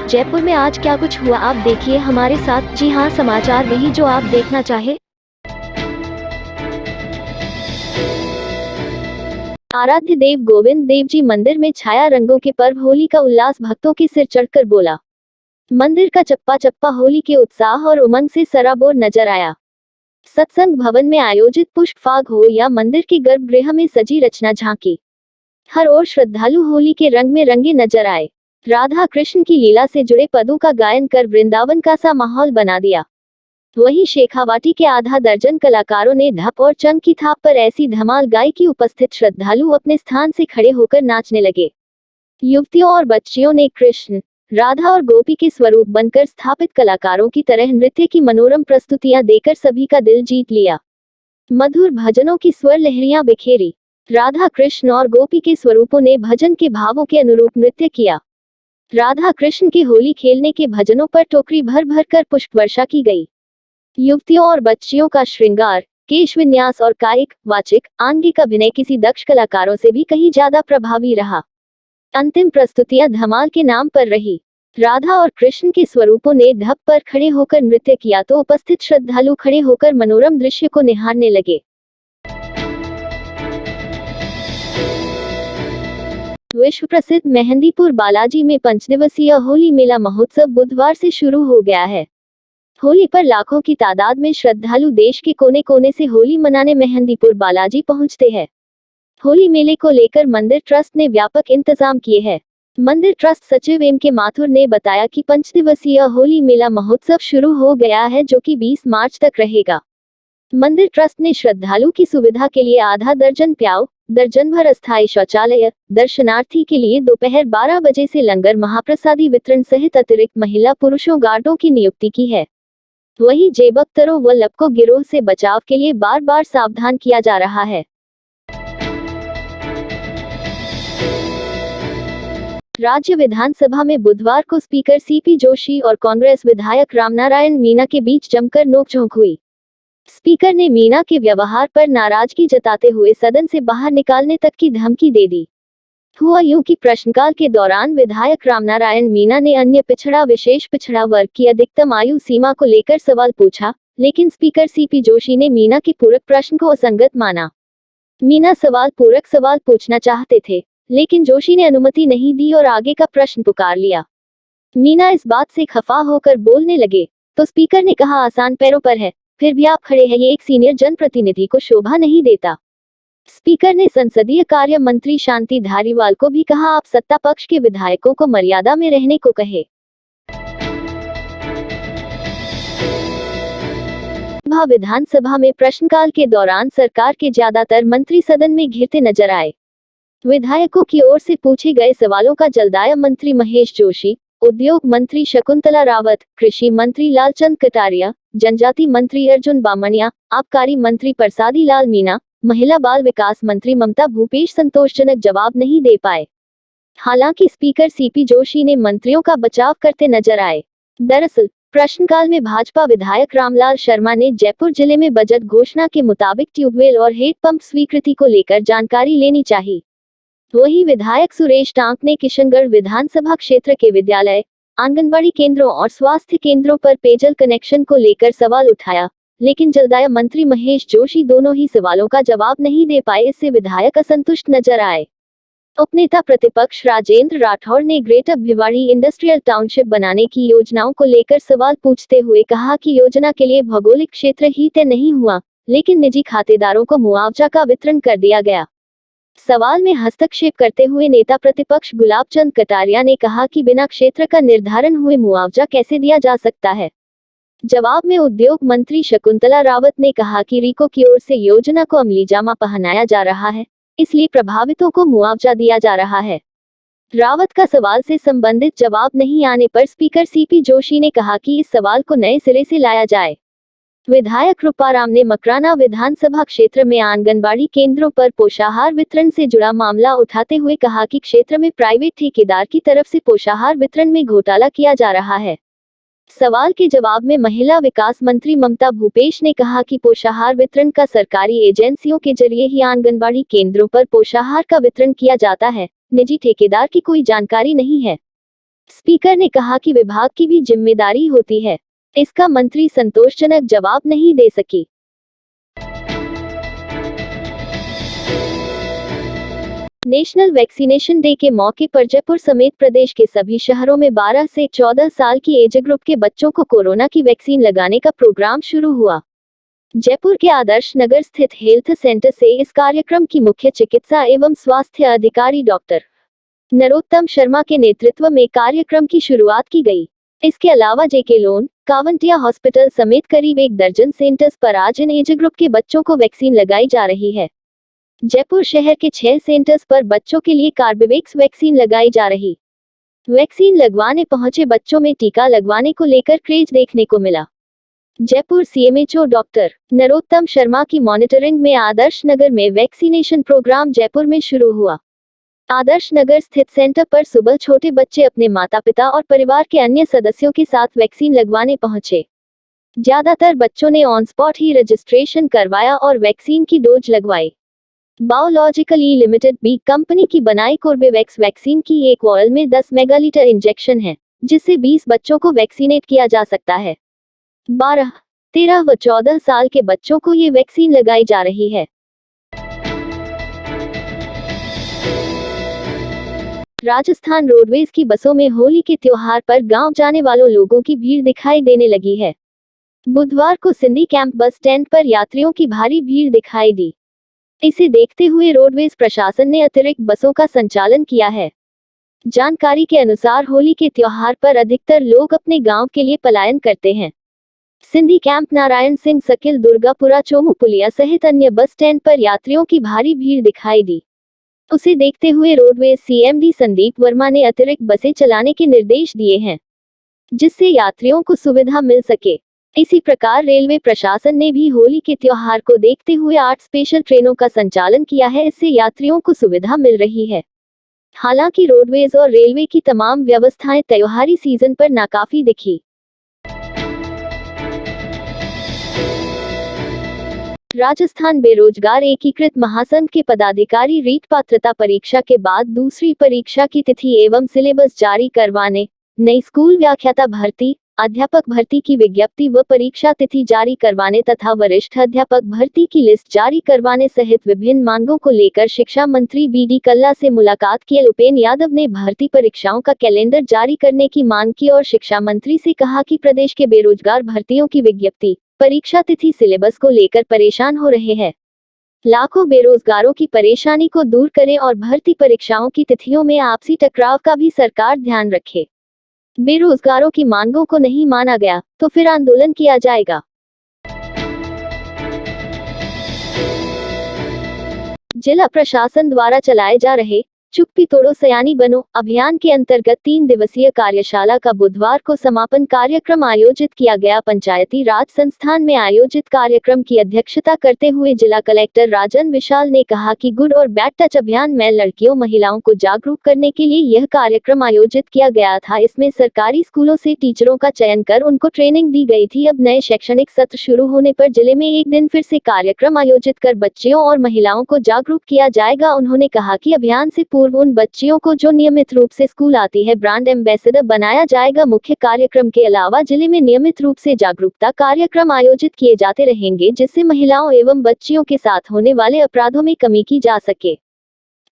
जयपुर में आज क्या कुछ हुआ आप देखिए हमारे साथ। जी हाँ, समाचार वही जो आप देखना चाहे। आराध्य देव गोविंद देव जी मंदिर में छाया रंगों के पर्व होली का उल्लास, भक्तों के सिर चढ़कर बोला। मंदिर का चप्पा चप्पा होली के उत्साह और उमंग से सराबोर नजर आया। सत्संग भवन में आयोजित पुष्प फाग हो या मंदिर के गर्भगृह में सजी रचना झांकी, हर ओर श्रद्धालु होली के रंग में रंगे नजर आए। राधा कृष्ण की लीला से जुड़े पदों का गायन कर वृंदावन का सा माहौल बना दिया। वहीं शेखावाटी के आधा दर्जन कलाकारों ने ढप और चंग की थाप पर ऐसी धमाल गाई कि उपस्थित श्रद्धालु अपने स्थान से खड़े होकर नाचने लगे। युवतियों और बच्चियों ने कृष्ण, राधा और गोपी के स्वरूप बनकर स्थापित कलाकारों की तरह नृत्य की मनोरम प्रस्तुतियां देकर सभी का दिल जीत लिया। मधुर भजनों की स्वर लहरियां बिखेरी। राधा कृष्ण और गोपी के स्वरूपों ने भजन के भावों के अनुरूप नृत्य किया। राधा कृष्ण के होली खेलने के भजनों पर टोकरी भर भर कर पुष्प वर्षा की गई। युवतियों और बच्चियों का श्रृंगार, केश विन्यास और कायिक, वाचिक, आंगिक अभिनय किसी दक्ष कलाकारों से भी कहीं ज्यादा प्रभावी रहा। अंतिम प्रस्तुतियां धमाल के नाम पर रही। राधा और कृष्ण के स्वरूपों ने ढप पर खड़े होकर नृत्य किया तो उपस्थित श्रद्धालु खड़े होकर मनोरम दृश्य को निहारने लगे। विश्व प्रसिद्ध मेहंदीपुर बालाजी में पंचदिवसीय होली मेला महोत्सव बुधवार से शुरू हो गया है। होली पर लाखों की तादाद में श्रद्धालु देश के कोने कोने से होली मनाने मेहंदीपुर बालाजी पहुंचते हैं। होली मेले को लेकर मंदिर ट्रस्ट ने व्यापक इंतजाम किए हैं। मंदिर ट्रस्ट सचिव एम के माथुर ने बताया कि पंचदिवसीय होली मेला महोत्सव शुरू हो गया है, जो कि 20 मार्च तक रहेगा। मंदिर ट्रस्ट ने श्रद्धालु की सुविधा के लिए आधा दर्जन प्याऊ, दर्जन भर अस्थायी शौचालय, दर्शनार्थी के लिए दोपहर 12 बजे से लंगर महाप्रसादी वितरण सहित अतिरिक्त महिला पुरुषों गार्डों की नियुक्ति की है। वहीं जेबकतरों व लपको गिरोह से बचाव के लिए बार बार सावधान किया जा रहा है। राज्य विधानसभा में बुधवार को स्पीकर सीपी जोशी और कांग्रेस विधायक रामनारायण मीणा के बीच जमकर नोकझोंक हुई। स्पीकर ने मीणा के व्यवहार पर नाराजगी जताते हुए सदन से बाहर निकालने तक की धमकी दे दी। हुआ यूं कि प्रश्नकाल के दौरान विधायक रामनारायण मीणा ने अन्य पिछड़ा विशेष पिछड़ा वर्ग की अधिकतम आयु सीमा को लेकर सवाल पूछा, लेकिन स्पीकर सीपी जोशी ने मीणा के पूरक प्रश्न को असंगत माना। मीणा पूरक सवाल पूछना चाहते थे, लेकिन जोशी ने अनुमति नहीं दी और आगे का प्रश्न पुकार लिया। मीणा इस बात से खफा होकर बोलने लगे तो स्पीकर ने कहा, आसान पैरों पर है, फिर भी आप खड़े हैं, ये एक सीनियर जनप्रतिनिधि को शोभा नहीं देता। स्पीकर ने संसदीय कार्य मंत्री शांति धारीवाल को भी कहा, आप सत्ता पक्ष के विधायकों को मर्यादा में रहने को कहे। विधानसभा में प्रश्नकाल के दौरान सरकार के ज्यादातर मंत्री सदन में घिरते नजर आए। विधायकों की ओर से पूछे गए सवालों का जलदाय मंत्री महेश जोशी, उद्योग मंत्री शकुंतला रावत, कृषि मंत्री लालचंद कटारिया, जनजाति मंत्री अर्जुन बामनिया, आबकारी मंत्री प्रसादी लाल मीणा, महिला बाल विकास मंत्री ममता भूपेश संतोषजनक जवाब नहीं दे पाए। हालांकि स्पीकर सीपी जोशी ने मंत्रियों का बचाव करते नजर आए। दरअसल प्रश्नकाल में भाजपा विधायक रामलाल शर्मा ने जयपुर जिले में बजट घोषणा के मुताबिक ट्यूबवेल और हेडपंप स्वीकृति को लेकर जानकारी लेनी चाहिए। वहीं विधायक सुरेश टांक ने किशनगढ़ विधानसभा क्षेत्र के विद्यालय, आंगनबाड़ी केंद्रों और स्वास्थ्य केंद्रों पर पेयजल कनेक्शन को लेकर सवाल उठाया, लेकिन जलदाय मंत्री महेश जोशी दोनों ही सवालों का जवाब नहीं दे पाए। इससे विधायक असंतुष्ट नजर आए। उपनेता प्रतिपक्ष राजेंद्र राठौड़ ने ग्रेटर भिवाड़ी इंडस्ट्रियल टाउनशिप बनाने की योजनाओं को लेकर सवाल पूछते हुए कहा कि योजना के लिए भौगोलिक क्षेत्र ही तय नहीं हुआ, लेकिन निजी खातेदारों को मुआवजा का वितरण कर दिया गया। सवाल में हस्तक्षेप करते हुए नेता प्रतिपक्ष गुलाब चंद कटारिया ने कहा कि बिना क्षेत्र का निर्धारण हुए मुआवजा कैसे दिया जा सकता है। जवाब में उद्योग मंत्री शकुंतला रावत ने कहा कि रीको की ओर से योजना को अमलीजामा पहनाया जा रहा है, इसलिए प्रभावितों को मुआवजा दिया जा रहा है। रावत का सवाल से संबंधित जवाब नहीं आने पर स्पीकर सीपी जोशी ने कहा कि इस सवाल को नए सिरे से लाया जाए। विधायक रूपाराम ने मकराना विधानसभा क्षेत्र में आंगनबाड़ी केंद्रों पर पोषाहार वितरण से जुड़ा मामला उठाते हुए कहा कि क्षेत्र में प्राइवेट ठेकेदार की तरफ से पोषाहार वितरण में घोटाला किया जा रहा है। सवाल के जवाब में महिला विकास मंत्री ममता भूपेश ने कहा कि पोषाहार वितरण का सरकारी एजेंसियों के जरिए ही आंगनबाड़ी केंद्रों पर पोषाहार का वितरण किया जाता है, निजी ठेकेदार की कोई जानकारी नहीं है। स्पीकर ने कहा कि विभाग की भी जिम्मेदारी होती है। इसका मंत्री संतोषजनक जवाब नहीं दे सकी। नेशनल वैक्सीनेशन डे के मौके पर जयपुर समेत प्रदेश के सभी शहरों में 12 से 14 साल की एज ग्रुप के बच्चों को कोरोना की वैक्सीन लगाने का प्रोग्राम शुरू हुआ। जयपुर के आदर्श नगर स्थित हेल्थ सेंटर से इस कार्यक्रम की मुख्य चिकित्सा एवं स्वास्थ्य अधिकारी डॉक्टर नरोत्तम शर्मा के नेतृत्व में कार्यक्रम की शुरुआत की गई। इसके अलावा जेके लोन, कावंटिया हॉस्पिटल समेत करीब 1 दर्जन सेंटर्स पर आज इन एज ग्रुप के बच्चों को वैक्सीन लगाई जा रही है। जयपुर शहर के 6 सेंटर्स पर बच्चों के लिए कार्बेवैक्स वैक्सीन लगाई जा रही। वैक्सीन लगवाने पहुंचे बच्चों में टीका लगवाने को लेकर क्रेज देखने को मिला। जयपुर सीएमएचओ डॉक्टर नरोत्तम शर्मा की मॉनिटरिंग में आदर्श नगर में वैक्सीनेशन प्रोग्राम जयपुर में शुरू हुआ। आदर्श नगर स्थित सेंटर पर सुबह छोटे बच्चे अपने माता पिता और परिवार के अन्य सदस्यों के साथ वैक्सीन लगवाने पहुंचे। ज्यादातर बच्चों ने ऑन स्पॉट ही रजिस्ट्रेशन करवाया और वैक्सीन की डोज लगवाई। बायोलॉजिकल ई लिमिटेड बी कंपनी की बनाई कोर्बेवैक्स वैक्सीन की एक वॉयल में 10 मेगालीटर इंजेक्शन है, जिससे 20 बच्चों को वैक्सीनेट किया जा सकता है। 12, 13 व 14 साल के बच्चों को ये वैक्सीन लगाई जा रही है। राजस्थान रोडवेज की बसों में होली के त्योहार पर गांव जाने वालों लोगों की भीड़ दिखाई देने लगी है। बुधवार को सिंधी कैंप बस स्टैंड पर यात्रियों की भारी भीड़ दिखाई दी। इसे देखते हुए रोडवेज प्रशासन ने अतिरिक्त बसों का संचालन किया है। जानकारी के अनुसार होली के त्योहार पर अधिकतर लोग अपने गांव के लिए पलायन करते हैं। सिंधी कैंप, नारायण सिंह सर्किल, दुर्गापुरा, चोमू पुलिया सहित अन्य बस स्टैंड पर यात्रियों की भारी भीड़ दिखाई दी। उसे देखते हुए रोडवेज सीएमडी संदीप वर्मा ने अतिरिक्त बसें चलाने के निर्देश दिए हैं, जिससे यात्रियों को सुविधा मिल सके। इसी प्रकार रेलवे प्रशासन ने भी होली के त्योहार को देखते हुए 8 स्पेशल ट्रेनों का संचालन किया है। इससे यात्रियों को सुविधा मिल रही है। हालांकि रोडवेज और रेलवे की तमाम व्यवस्थाएं त्योहारी सीजन पर नाकाफी दिखी। राजस्थान बेरोजगार एकीकृत महासंघ के पदाधिकारी रीट पात्रता परीक्षा के बाद दूसरी परीक्षा की तिथि एवं सिलेबस जारी करवाने, नई स्कूल व्याख्याता भर्ती, अध्यापक भर्ती की विज्ञप्ति व परीक्षा तिथि जारी करवाने तथा वरिष्ठ अध्यापक भर्ती की लिस्ट जारी करवाने सहित विभिन्न मांगों को लेकर शिक्षा मंत्री बीडी कल्ला से मुलाकात की। उपेंद्र यादव ने भर्ती परीक्षाओं का कैलेंडर जारी करने की मांग की और शिक्षा मंत्री से कहा कि प्रदेश के बेरोजगार भर्तियों की विज्ञप्ति, परीक्षा तिथि, सिलेबस को लेकर परेशान हो रहे हैं। लाखों बेरोजगारों की परेशानी को दूर करें और भर्ती परीक्षाओं की तिथियों में आपसी टकराव का भी सरकार ध्यान रखे। बेरोजगारों की मांगों को नहीं माना गया तो फिर आंदोलन किया जाएगा। जिला प्रशासन द्वारा चलाए जा रहे चुप्पी तोड़ो सयानी बनो अभियान के अंतर्गत 3 दिवसीय कार्यशाला का बुधवार को समापन कार्यक्रम आयोजित किया गया। पंचायती राज संस्थान में आयोजित कार्यक्रम की अध्यक्षता करते हुए जिला कलेक्टर राजन विशाल ने कहा कि गुड और बैड टच अभियान में लड़कियों महिलाओं को जागरूक करने के लिए यह कार्यक्रम आयोजित किया गया था। इसमें सरकारी स्कूलों से टीचरों का चयन कर उनको ट्रेनिंग दी गई थी। अब नए शैक्षणिक सत्र शुरू होने पर जिले में एक दिन फिर से कार्यक्रम आयोजित कर बच्चियों और महिलाओं को जागरूक किया जाएगा। उन्होंने कहा कि अभियान से पूर्व उन बच्चियों को जो नियमित रूप से स्कूल आती है ब्रांड एम्बेसडर बनाया जाएगा। मुख्य कार्यक्रम के अलावा जिले में नियमित रूप से जागरूकता कार्यक्रम आयोजित किए जाते रहेंगे, जिससे महिलाओं एवं बच्चियों के साथ होने वाले अपराधों में कमी की जा सके।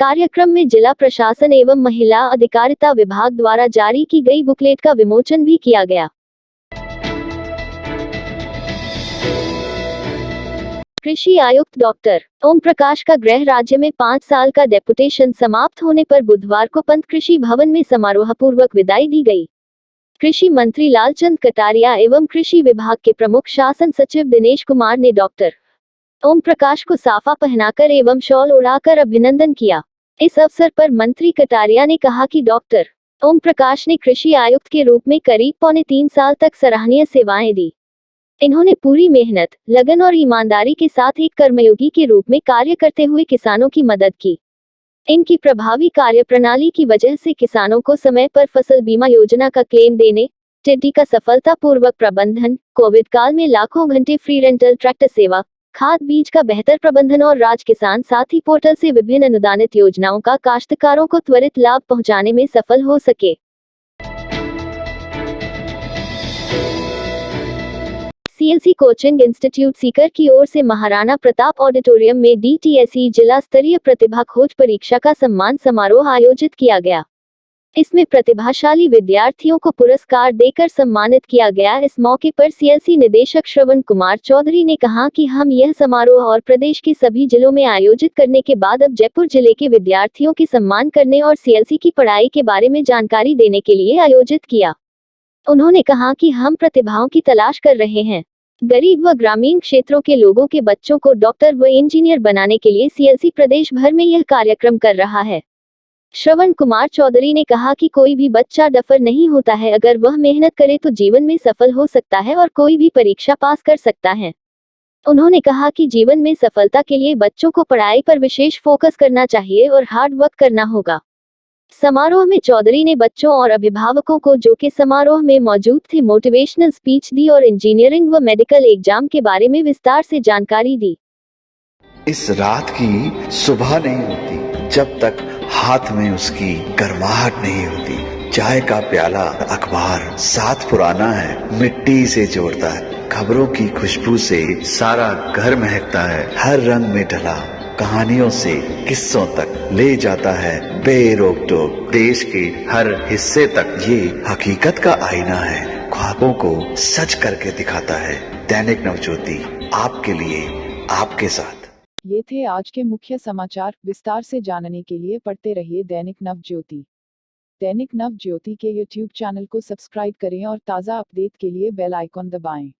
कार्यक्रम में जिला प्रशासन एवं महिला अधिकारिता विभाग द्वारा जारी की गई बुकलेट का विमोचन भी किया गया। कृषि आयुक्त डॉक्टर ओम प्रकाश का गृह राज्य में 5 साल का डेपुटेशन समाप्त होने पर बुधवार को पंत कृषि भवन में समारोहपूर्वक विदाई दी गई। कृषि मंत्री लालचंद कटारिया एवं कृषि विभाग के प्रमुख शासन सचिव दिनेश कुमार ने डॉक्टर ओम प्रकाश को साफा पहनाकर एवं शॉल ओढ़ाकर अभिनंदन किया। इस अवसर पर मंत्री कटारिया ने कहा कि डॉक्टर ओम प्रकाश ने कृषि आयुक्त के रूप में करीब 3.25 साल तक सराहनीय सेवाएं दी। इन्होंने पूरी मेहनत, लगन और ईमानदारी के साथ एक कर्मयोगी के रूप में कार्य करते हुए किसानों की मदद की। इनकी प्रभावी कार्यप्रणाली की वजह से किसानों को समय पर फसल बीमा योजना का क्लेम देने, टिड्डी का सफलतापूर्वक प्रबंधन, कोविड काल में लाखों घंटे फ्री रेंटल ट्रैक्टर सेवा, खाद बीज का बेहतर प्रबंधन और राज किसान साथी पोर्टल से विभिन्न अनुदानित योजनाओं का काश्तकारों को त्वरित लाभ पहुंचाने में सफल हो सके। सीएलसी कोचिंग इंस्टीट्यूट सीकर की ओर से महाराणा प्रताप ऑडिटोरियम में डीटीएसई जिला स्तरीय प्रतिभा खोज परीक्षा का सम्मान समारोह आयोजित किया गया। इसमें प्रतिभाशाली विद्यार्थियों को पुरस्कार देकर सम्मानित किया गया। इस मौके पर सीएलसी निदेशक श्रवण कुमार चौधरी ने कहा कि हम यह समारोह और प्रदेश के सभी जिलों में आयोजित करने के बाद अब जयपुर जिले के विद्यार्थियों के सम्मान करने और सीएलसी की पढ़ाई के बारे में जानकारी देने के लिए आयोजित किया। उन्होंने कहा कि हम प्रतिभाओं की तलाश कर रहे हैं। गरीब व ग्रामीण क्षेत्रों के लोगों के बच्चों को डॉक्टर व इंजीनियर बनाने के लिए सीएलसी प्रदेश भर में यह कार्यक्रम कर रहा है। श्रवण कुमार चौधरी ने कहा कि कोई भी बच्चा डफर नहीं होता है, अगर वह मेहनत करे तो जीवन में सफल हो सकता है और कोई भी परीक्षा पास कर सकता है। उन्होंने कहा कि जीवन में सफलता के लिए बच्चों को पढ़ाई पर विशेष फोकस करना चाहिए और हार्ड वर्क करना होगा। समारोह में चौधरी ने बच्चों और अभिभावकों को जो कि समारोह में मौजूद थे मोटिवेशनल स्पीच दी और इंजीनियरिंग व मेडिकल एग्जाम के बारे में विस्तार से जानकारी दी। इस रात की सुबह नहीं होती जब तक हाथ में उसकी गर्माहट नहीं होती। चाय का प्याला अखबार साथ पुराना है, मिट्टी से जोड़ता है। खबरों की खुशबू से सारा घर महकता है। हर रंग में ढला कहानियों से किस्सों तक ले जाता है बेरोक टोक। देश के हर हिस्से तक ये हकीकत का आईना है, ख्वाबों को सच करके दिखाता है। दैनिक नवज्योति आपके लिए, आपके साथ। ये थे आज के मुख्य समाचार। विस्तार से जानने के लिए पढ़ते रहिए दैनिक नवज्योति। दैनिक नवज्योति के YouTube चैनल को सब्सक्राइब करें और ताज़ा अपडेट के लिए बेल आइकॉन दबाएं।